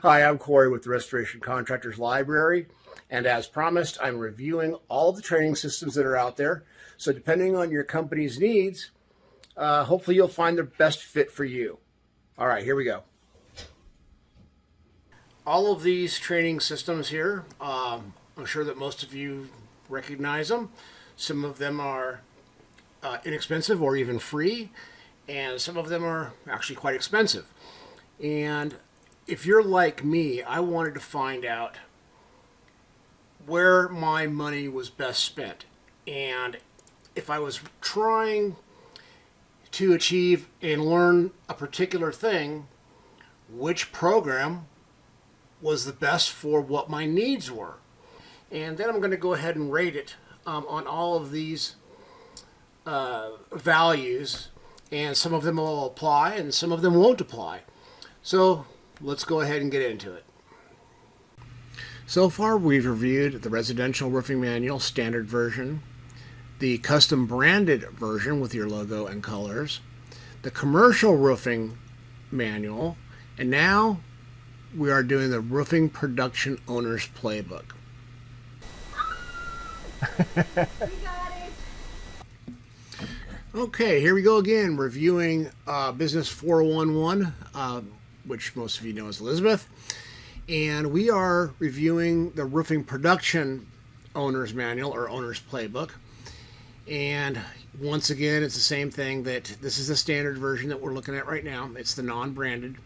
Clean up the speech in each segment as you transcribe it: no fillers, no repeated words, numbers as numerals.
Hi, I'm Corey with the Restoration Contractors Library, and as promised, I'm reviewing all of the training systems that are out there. So depending on your company's needs, hopefully you'll find the best fit for you. All right, here we go. All of these training systems here, I'm sure that most of you recognize them. Some of them are inexpensive or even free, and some of them are actually quite expensive. And if you're like me, I wanted to find out where my money was best spent. And if I was trying to achieve and learn a particular thing, which program was the best for what my needs were. And then I'm going to go ahead and rate it on all of these values, and some of them will apply and some of them won't apply. So let's go ahead and get into it. So far we've reviewed the Residential Roofing Manual Standard version, the Custom Branded version with your logo and colors, the Commercial Roofing Manual, and now we are doing the Roofing Production Owners Playbook. We got it. Okay, here we go again, reviewing Business 411, which most of you know as Elizabeth. And we are reviewing the Roofing Production Owner's Manual, or Owner's Playbook. And once again, it's the same thing, that this is the standard version that we're looking at right now. It's the non-branded,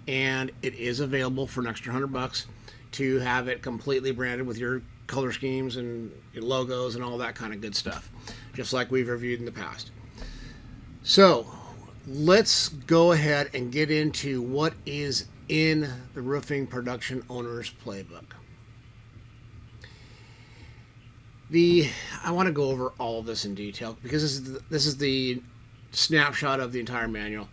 and it is available for an extra $100 to have it completely branded with your color schemes and your logos and all that kind of good stuff, just like we've reviewed in the past. So let's go ahead and get into what is in the Roofing Production Owners Playbook. I want to go over all of this in detail because this is the snapshot of the entire manual.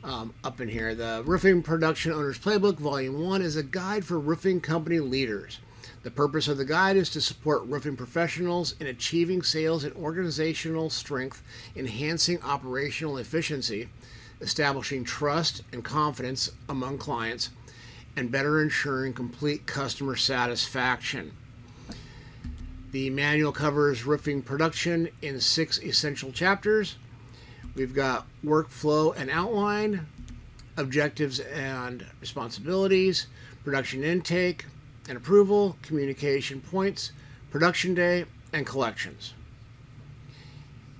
Up in here, the Roofing Production Owners Playbook Volume 1 is a guide for roofing company leaders. The purpose of the guide is to support roofing professionals in achieving sales and organizational strength, enhancing operational efficiency, establishing trust and confidence among clients, and better ensuring complete customer satisfaction. The manual covers roofing production in 6 essential chapters. We've got workflow and outline, objectives and responsibilities, production intake and approval, communication points, production day, and collections.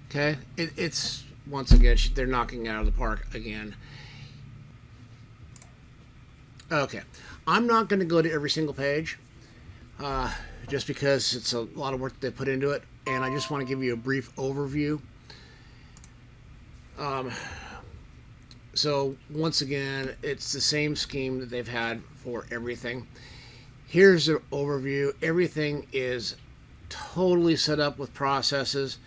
Okay, it's once again, they're knocking it out of the park again. Okay, I'm not going to go to every single page, just because it's a lot of work they put into it, and I just want to give you a brief overview. So once again, it's the same scheme that they've had for everything. Here's the overview. Everything is totally set up with processes,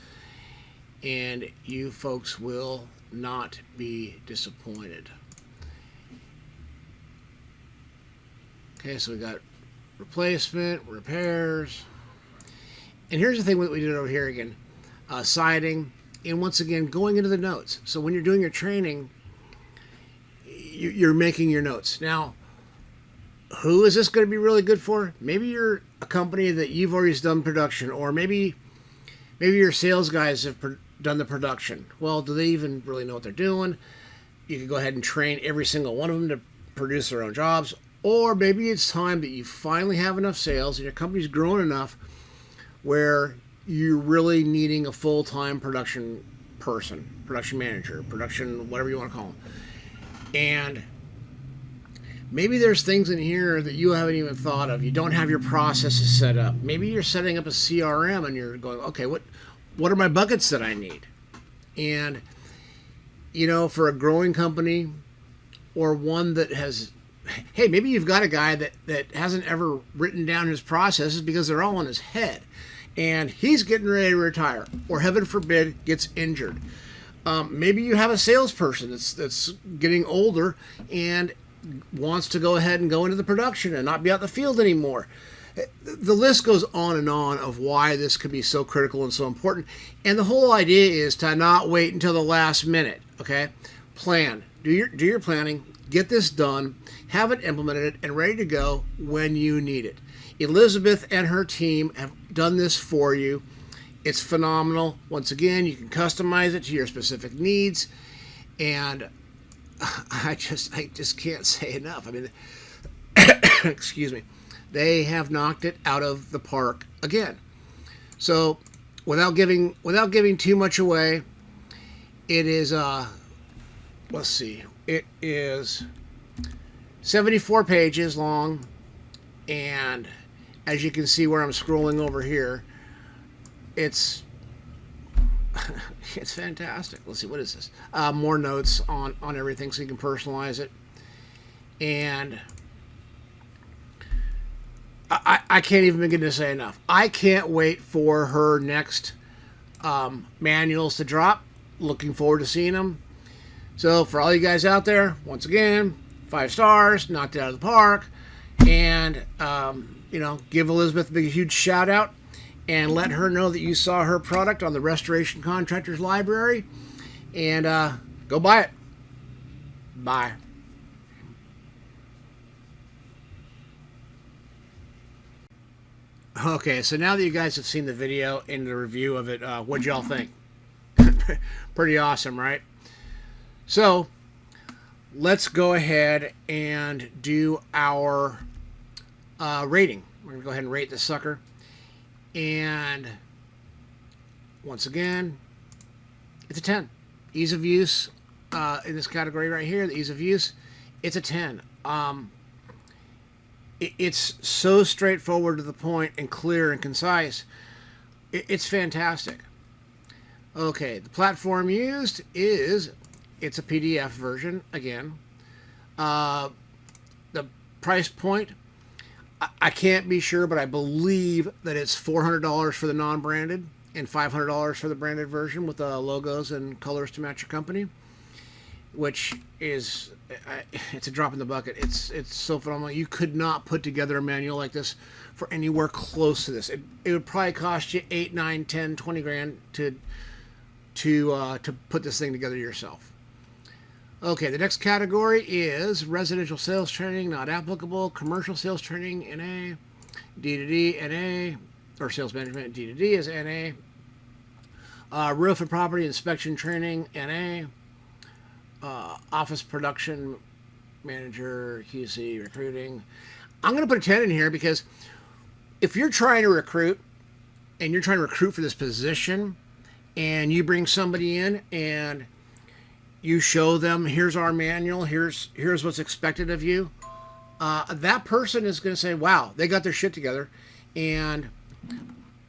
and you folks will not be disappointed. Okay, so we got replacement, repairs, and here's the thing that we did over here again. Siding, and once again, going into the notes. So when you're doing your training, you're making your notes. Now, who is this going to be really good for? Maybe you're a company that you've already done production, or maybe your sales guys have done the production. Well, do they even really know what they're doing? You could go ahead and train every single one of them to produce their own jobs. Or maybe it's time that you finally have enough sales and your company's grown enough where you're really needing a full-time production person, production manager, production, whatever you want to call them. And maybe there's things in here that you haven't even thought of. You don't have your processes set up. Maybe you're setting up a CRM and you're going, okay, what are my buckets that I need? And, you know, for a growing company or one that has, hey, maybe you've got a guy that hasn't ever written down his processes because they're all in his head. And he's getting ready to retire, or heaven forbid, gets injured. Maybe you have a salesperson that's getting older and wants to go ahead and go into the production and not be out in the field anymore. The list goes on and on of why this could be so critical and so important. And the whole idea is to not wait until the last minute, okay? plan. Do your planning. Get this done. Have it implemented and ready to go when you need it. Elizabeth and her team have done this for you. It's phenomenal. Once again, you can customize it to your specific needs, and I just can't say enough. I mean, excuse me. They have knocked it out of the park again. So, without giving too much away, it is let's see. It is 74 pages long, and as you can see where I'm scrolling over here, it's fantastic. Let's see, what is this? More notes on everything so you can personalize it. And I can't even begin to say enough. I can't wait for her next manuals to drop. Looking forward to seeing them. So for all you guys out there, once again, 5 stars, knocked it out of the park. And, give Elizabeth a big, huge shout out and let her know that you saw her product on the Restoration Contractors Library. And go buy it. Bye. Okay, so now that you guys have seen the video and the review of it, what'd y'all think? Pretty awesome, right? So, let's go ahead and do our rating. We're going to go ahead and rate this sucker. And, once again, it's a 10. Ease of use, in this category right here, the ease of use, it's a 10. It's so straightforward to the point and clear and concise. It's fantastic. Okay, the platform used it's a PDF version again. The price point, I can't be sure, but I believe that it's $400 for the non-branded and $500 for the branded version with the logos and colors to match your company, which is it's a drop in the bucket. It's so phenomenal. You could not put together a manual like this for anywhere close to this. It would probably cost you 8, 9, 10, 20 grand to put this thing together yourself. Okay, the next category is residential sales training, not applicable. Commercial sales training, NA. D2D, NA. Or sales management, D2D is NA. Roof and property inspection training, NA. Office production manager, QC, recruiting. I'm going to put a 10 in here because if you're trying to recruit and you're trying to recruit for this position and you bring somebody in and you show them, here's our manual, here's what's expected of you, that person is going to say, wow, they got their shit together, and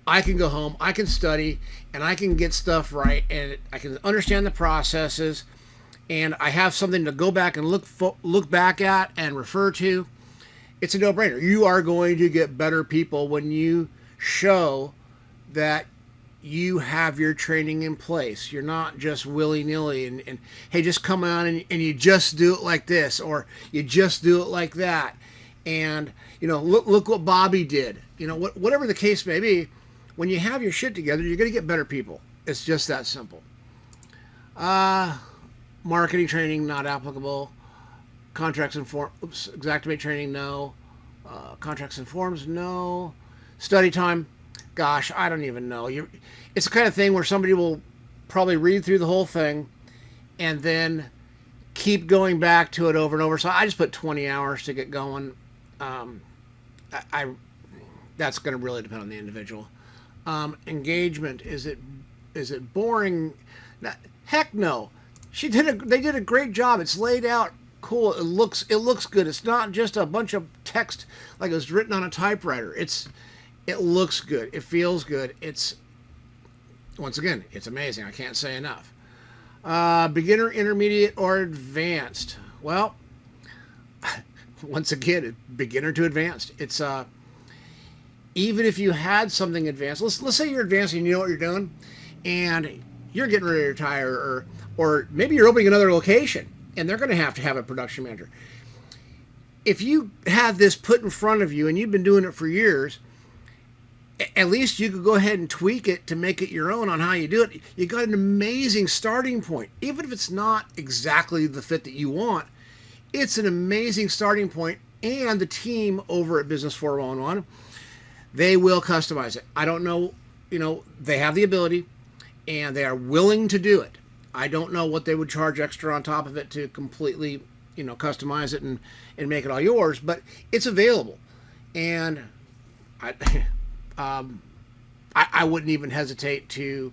I can go home, I can study, and I can get stuff right, and I can understand the processes, and I have something to go back and look back at and refer to. It's a no-brainer. You are going to get better people when you show that you have your training in place. You're not just willy-nilly and hey, just come on and you just do it like this, or you just do it like that. And, look what Bobby did. Whatever the case may be, when you have your shit together, you're going to get better people. It's just that simple. Marketing training, not applicable. Contracts and forms, Xactimate training, no. Contracts and forms, no. Study time, gosh, I don't even know. It's the kind of thing where somebody will probably read through the whole thing and then keep going back to it over and over. So I just put 20 hours to get going. That's going to really depend on the individual. Engagement, is it boring? Heck no. They did a great job. It's laid out cool. It looks good. It's not just a bunch of text like it was written on a typewriter. It looks good. It feels good. Once again, it's amazing. I can't say enough. Beginner, intermediate, or advanced. Well, once again, beginner to advanced. It's even if you had something advanced. Let's say you're advanced and you know what you're doing, and you're getting ready to retire, or maybe you're opening another location and they're going to have a production manager. If you have this put in front of you and you've been doing it for years, at least you could go ahead and tweak it to make it your own on how you do it. You got an amazing starting point. Even if it's not exactly the fit that you want, it's an amazing starting point. And the team over at Business 411, they will customize it. I don't know, they have the ability and they are willing to do it. I don't know what they would charge extra on top of it to completely, customize it and make it all yours, but it's available. And I wouldn't even hesitate to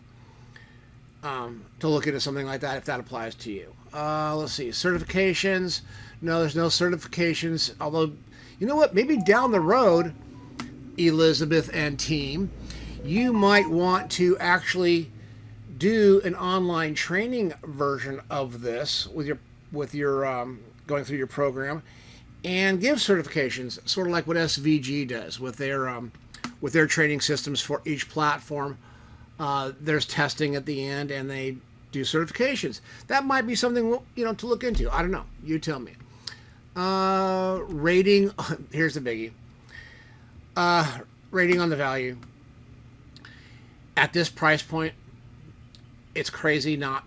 look into something like that if that applies to you. Let's see, certifications. No, there's no certifications. Although, you know what? Maybe down the road, Elizabeth and team, you might want to actually do an online training version of this with your going through your program and give certifications, sort of like what SVG does with their training systems for each platform. There's testing at the end, and they do certifications. That might be something to look into. I don't know. You tell me. Rating. Here's the biggie. Rating on the value. At this price point, it's crazy not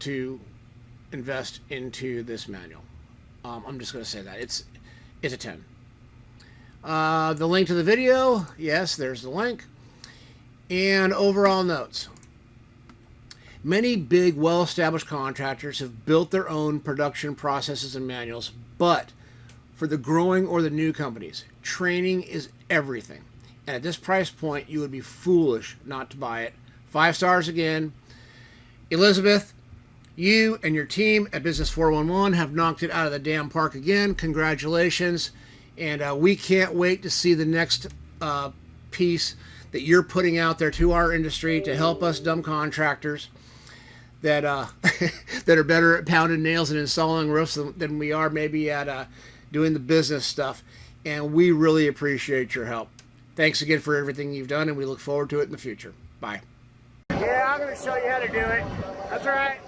to invest into this manual. I'm just going to say that it's a 10. The link to the video, yes, there's the link. And overall notes. Many big, well-established contractors have built their own production processes and manuals, but for the growing or the new companies, training is everything. And at this price point, you would be foolish not to buy it. 5 stars again. Elizabeth, you and your team at Business 411 have knocked it out of the damn park again. Congratulations. And we can't wait to see the next piece that you're putting out there to our industry to help us dumb contractors that that are better at pounding nails and installing roofs than we are maybe at doing the business stuff. And we really appreciate your help. Thanks again for everything you've done, and we look forward to it in the future. Bye. Yeah, I'm going to show you how to do it. That's all right.